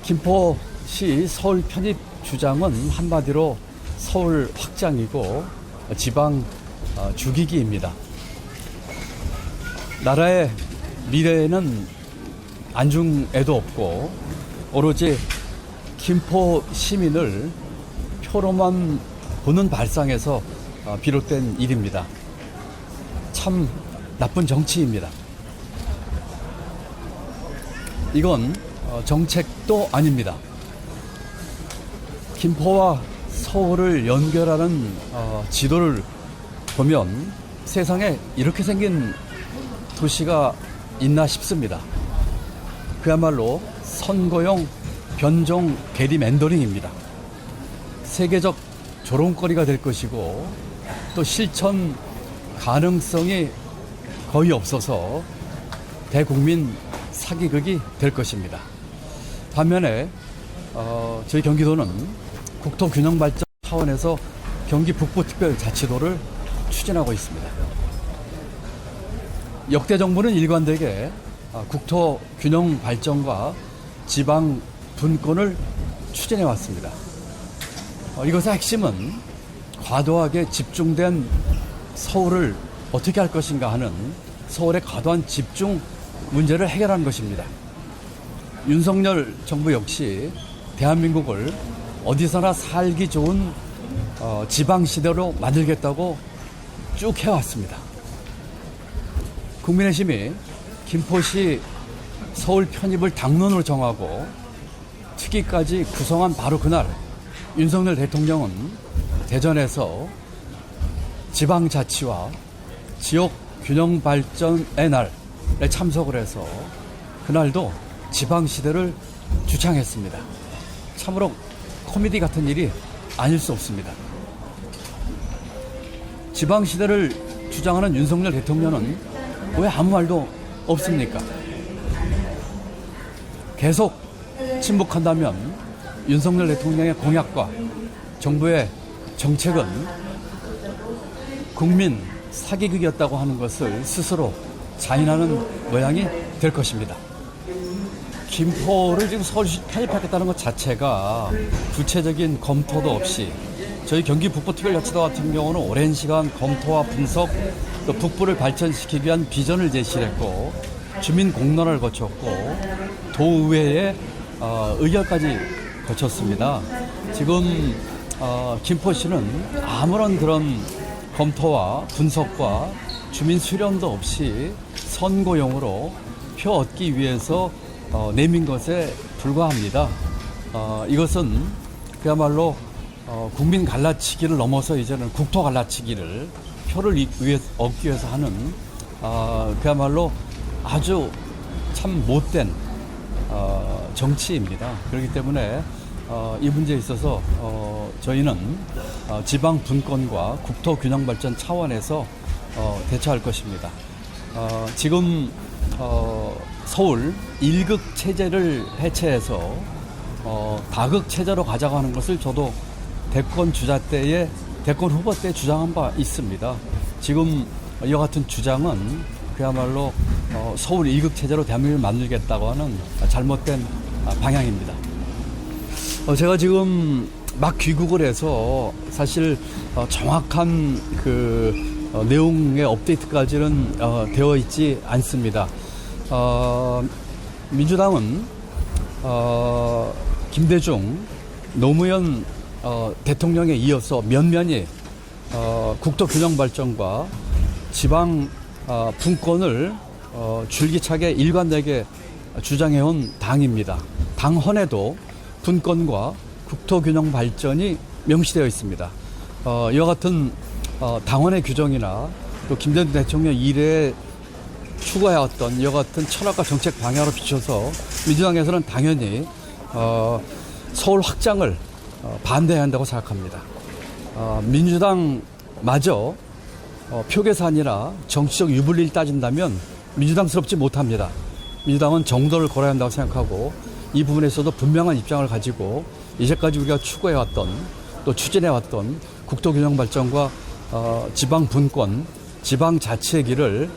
김포시 서울 편입 주장은 한마디로 서울 확장이고 지방 죽이기입니다. 나라의 미래에는 안중에도 없고 오로지 김포 시민을 표로만 보는 발상에서 비롯된 일입니다. 참 나쁜 정치입니다. 이건 정책도 아닙니다. 김포와 서울을 연결하는 지도를 보면 세상에 이렇게 생긴 도시가 있나 싶습니다. 그야말로 선거용 변종 게리맨더링입니다. 세계적 조롱거리가 될 것이고 또 실천 가능성이 거의 없어서 대국민 사기극이 될 것입니다. 반면에 저희 경기도는 국토균형발전 차원에서 경기 북부특별자치도를 추진하고 있습니다. 역대 정부는 일관되게 국토균형발전과 지방 분권을 추진해 왔습니다. 이것의 핵심은 과도하게 집중된 서울을 어떻게 할 것인가 하는 서울의 과도한 집중 문제를 해결하는 것입니다. 윤석열 정부 역시 대한민국을 어디서나 살기 좋은 지방시대로 만들겠다고 쭉 해왔습니다. 국민의힘이 김포시 서울 편입을 당론으로 정하고 특위까지 구성한 바로 그날 윤석열 대통령은 대전에서 지방자치와 지역균형발전의 날에 참석을 해서 그날도 지방시대를 주창했습니다. 참으로 코미디 같은 일이 아닐 수 없습니다. 지방시대를 주장하는 윤석열 대통령은 왜 아무 말도 없습니까? 계속 침묵한다면 윤석열 대통령의 공약과 정부의 정책은 국민 사기극이었다고 하는 것을 스스로 자인하는 모양이 될 것입니다. 김포를 지금 서울시 편입하겠다는 것 자체가 구체적인 검토도 없이 저희 경기 북부특별자치도 같은 경우는 오랜 시간 검토와 분석 또 북부를 발전시키기 위한 비전을 제시했고 주민 공론화를 거쳤고 도의회의 의결까지 거쳤습니다. 지금 김포시는 아무런 그런 검토와 분석과 주민 수렴도 없이 선거용으로 표 얻기 위해서 내민 것에 불과합니다. 이것은 그야말로 국민 갈라치기를 넘어서 이제는 국토 갈라치기를 표를 얻기 위해서 하는 그야말로 아주 참 못된 정치입니다. 그렇기 때문에 이 문제에 있어서 저희는 지방 분권과 국토 균형 발전 차원에서 대처할 것입니다. 지금 서울 1극 체제를 해체해서 다극 체제로 가자고 하는 것을 저도 대권 주자 때에 대권 후보 때 주장한 바 있습니다. 지금 이와 같은 주장은 그야말로 서울 1극 체제로 대한민국을 만들겠다고 하는 잘못된 방향입니다. 제가 지금 막 귀국을 해서 사실 정확한 그 내용의 업데이트까지는 되어 있지 않습니다. 민주당은 김대중, 노무현 대통령에 이어서 면면히 국토균형발전과 지방 분권을 줄기차게 일관되게 주장해온 당입니다. 당헌에도 분권과 국토균형 발전이 명시되어 있습니다. 이와 같은 당헌의 규정이나 또 김대중 대통령 이래에 추구해왔던 이와 같은 철학과 정책 방향으로 비춰서 민주당에서는 당연히 서울 확장을 반대해야 한다고 생각합니다. 민주당마저 표 계산이나 정치적 유불리를 따진다면 민주당스럽지 못합니다. 민주당은 정도를 걸어야 한다고 생각하고 이 부분에서도 분명한 입장을 가지고 이제까지 우리가 추구해왔던 또 추진해왔던 국토균형 발전과 지방 분권, 지방 자치의 길을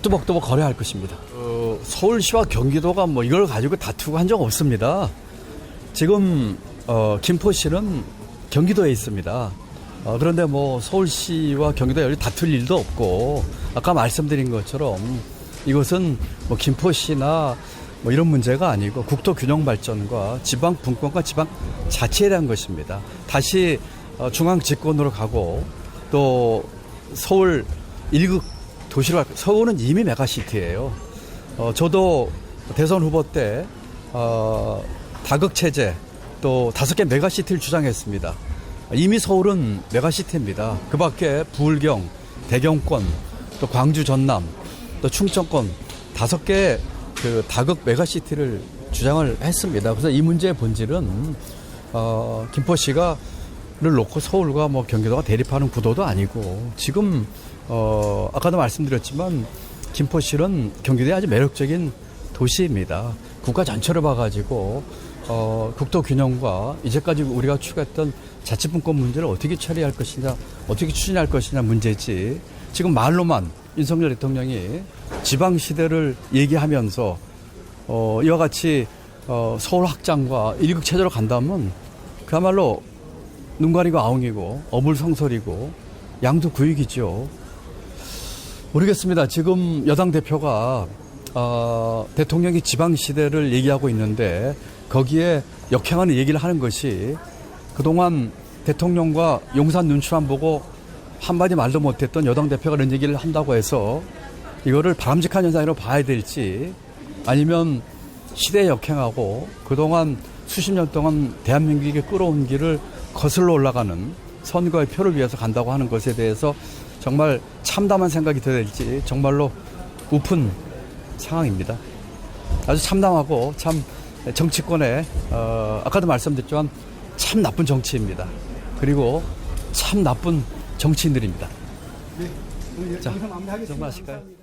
뚜벅뚜벅 걸어야 할 것입니다. 서울시와 경기도가 뭐 이걸 가지고 다투고 한 적 없습니다. 지금 김포시는 경기도에 있습니다. 그런데 뭐 서울시와 경기도에 다툴 일도 없고 아까 말씀드린 것처럼 이것은 뭐 김포시나 뭐 이런 문제가 아니고 국토 균형 발전과 지방 분권과 지방 자치에 대한 것입니다. 다시 중앙 집권으로 가고 또 서울 1급 도시로 서울은 이미 메가시티예요. 저도 대선 후보 때 다극 체제 또 5개 메가시티를 주장했습니다. 이미 서울은 메가시티입니다. 그 밖에 부울경, 대경권, 또 광주 전남, 또 충청권 5개 그 다극 메가시티를 주장을 했습니다. 그래서 이 문제의 본질은 김포시가를 놓고 서울과 뭐 경기도가 대립하는 구도도 아니고 지금 아까도 말씀드렸지만 김포시는 경기도의 아주 매력적인 도시입니다. 국가 전체를 봐가지고 국토 균형과 이제까지 우리가 추구했던 자치분권 문제를 어떻게 처리할 것이냐, 어떻게 추진할 것이냐 문제지. 지금 말로만 윤석열 대통령이 지방시대를 얘기하면서 이와 같이 서울 확장과 일극 체제로 간다면 그야말로 눈 가리고 아웅이고 어불성설이고 양도구육이죠. 모르겠습니다. 지금 여당 대표가 대통령이 지방시대를 얘기하고 있는데 거기에 역행하는 얘기를 하는 것이 그동안 대통령과 용산 눈치만 보고 한마디 말도 못했던 여당 대표가 이런 얘기를 한다고 해서 이거를 바람직한 현상으로 봐야 될지 아니면 시대에 역행하고 그동안 수십 년 동안 대한민국에 끌어온 길을 거슬러 올라가는 선거의 표를 위해서 간다고 하는 것에 대해서 정말 참담한 생각이 들어야 될지 정말로 우픈 상황입니다. 아주 참담하고 참 정치권에 아까도 말씀드렸지만 참 나쁜 정치입니다. 그리고 참 나쁜 정치인들입니다. 네, 자, 영상 마무리하겠습니다. 정말 하실까요? 감사합니다.